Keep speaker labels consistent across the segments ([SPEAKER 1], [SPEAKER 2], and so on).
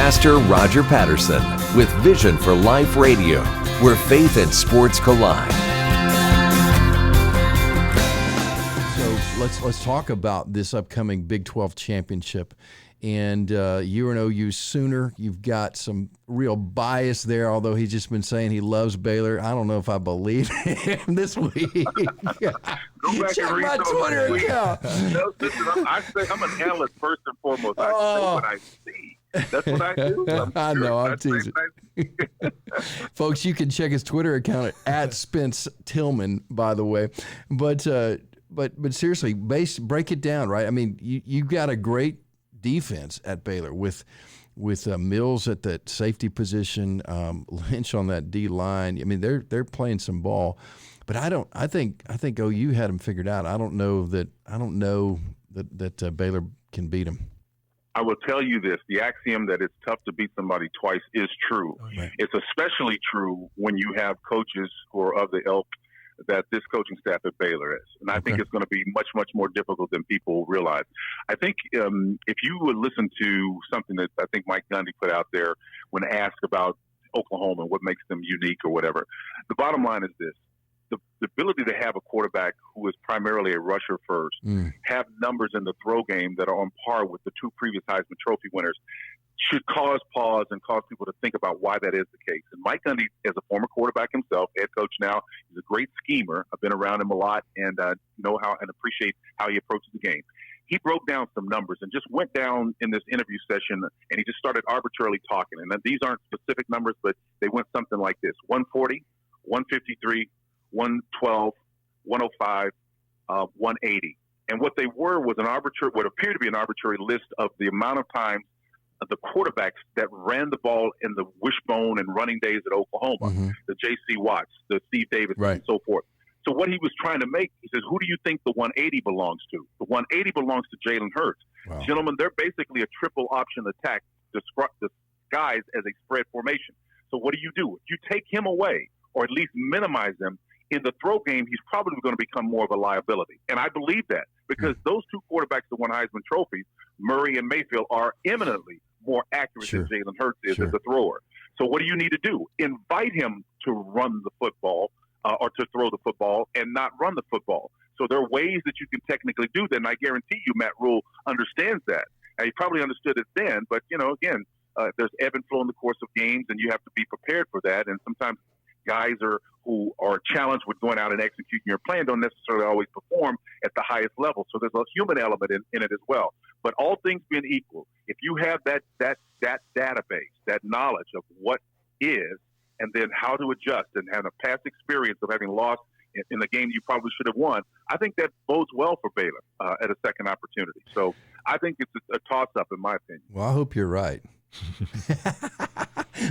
[SPEAKER 1] Pastor Roger Patterson with Vision for Life Radio, where faith and sports collide.
[SPEAKER 2] So let's talk about this upcoming Big 12 championship. And you're an OU Sooner. You've got some real bias there, although he's just been saying he loves Baylor. I don't know if I believe him this week.
[SPEAKER 3] Go back
[SPEAKER 2] Check
[SPEAKER 3] and read
[SPEAKER 2] my
[SPEAKER 3] some of
[SPEAKER 2] Twitter
[SPEAKER 3] my
[SPEAKER 2] account.
[SPEAKER 3] No, listen, I'm an analyst first and foremost. I say what I see. That's what I do.
[SPEAKER 2] I know, I'm teasing. Folks, you can check his Twitter account at Spence Tillman, by the way. But seriously, break it down, right? I mean, you've got a great defense at Baylor with Mills at that safety position, Lynch on that D line. I mean, they're playing some ball, but I think OU had them figured out. I don't know that Baylor can beat them.
[SPEAKER 3] I will tell you this: the axiom that it's tough to beat somebody twice is true.
[SPEAKER 2] Right.
[SPEAKER 3] It's especially true when you have coaches who are of the ilk that this coaching staff at Baylor is. And I think it's going to be much, much more difficult than people realize. I think if you would listen to something that I think Mike Gundy put out there when asked about Oklahoma and what makes them unique or whatever, the bottom line is this. The ability to have a quarterback who is primarily a rusher first, have numbers in the throw game that are on par with the two previous Heisman Trophy winners, should cause pause and cause people to think about why that is the case. And Mike Gundy, as a former quarterback himself, head coach now, he's a great schemer. I've been around him a lot and know how and appreciate how he approaches the game. He broke down some numbers and just went down in this interview session and he just started arbitrarily talking. And these aren't specific numbers, but they went something like this: 140, 153, 112, 105, 180. And what they were was what appeared to be an arbitrary list of the amount of times the quarterbacks that ran the ball in the wishbone and running days at Oklahoma, the J.C. Watts, the Steve Davis, and so forth. So what he was trying to make, he says, who do you think the 180 belongs to? The 180 belongs to Jalen Hurts. Wow. Gentlemen, they're basically a triple option attack disguised as a spread formation. So what do? If you take him away or at least minimize them, in the throw game, he's probably going to become more of a liability. And I believe that because those two quarterbacks that won Heisman trophies, Murray and Mayfield, are eminently more accurate than Jalen Hurts is as a thrower. So what do you need to do? Invite him to run the football or to throw the football and not run the football. So there are ways that you can technically do that, and I guarantee you Matt Rule understands that. And he probably understood it then, but, again, there's ebb and flow in the course of games, and you have to be prepared for that. And sometimes guys who are challenged with going out and executing your plan don't necessarily always perform at the highest level. So there's a human element in it as well. But all things being equal, if you have that database, that knowledge of what is, and then how to adjust and have a past experience of having lost in the game you probably should have won, I think that bodes well for Baylor at a second opportunity. So I think it's a toss-up in my opinion.
[SPEAKER 2] Well, I hope you're right.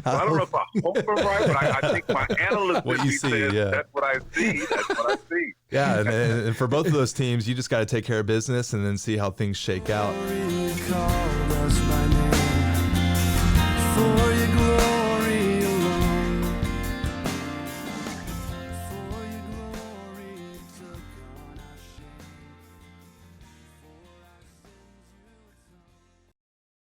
[SPEAKER 3] Well, I don't know if I hope I'm right, but I think my analyst says that's what I see. That's what I see.
[SPEAKER 4] Yeah, and for both of those teams, you just got to take care of business and then see how things shake out.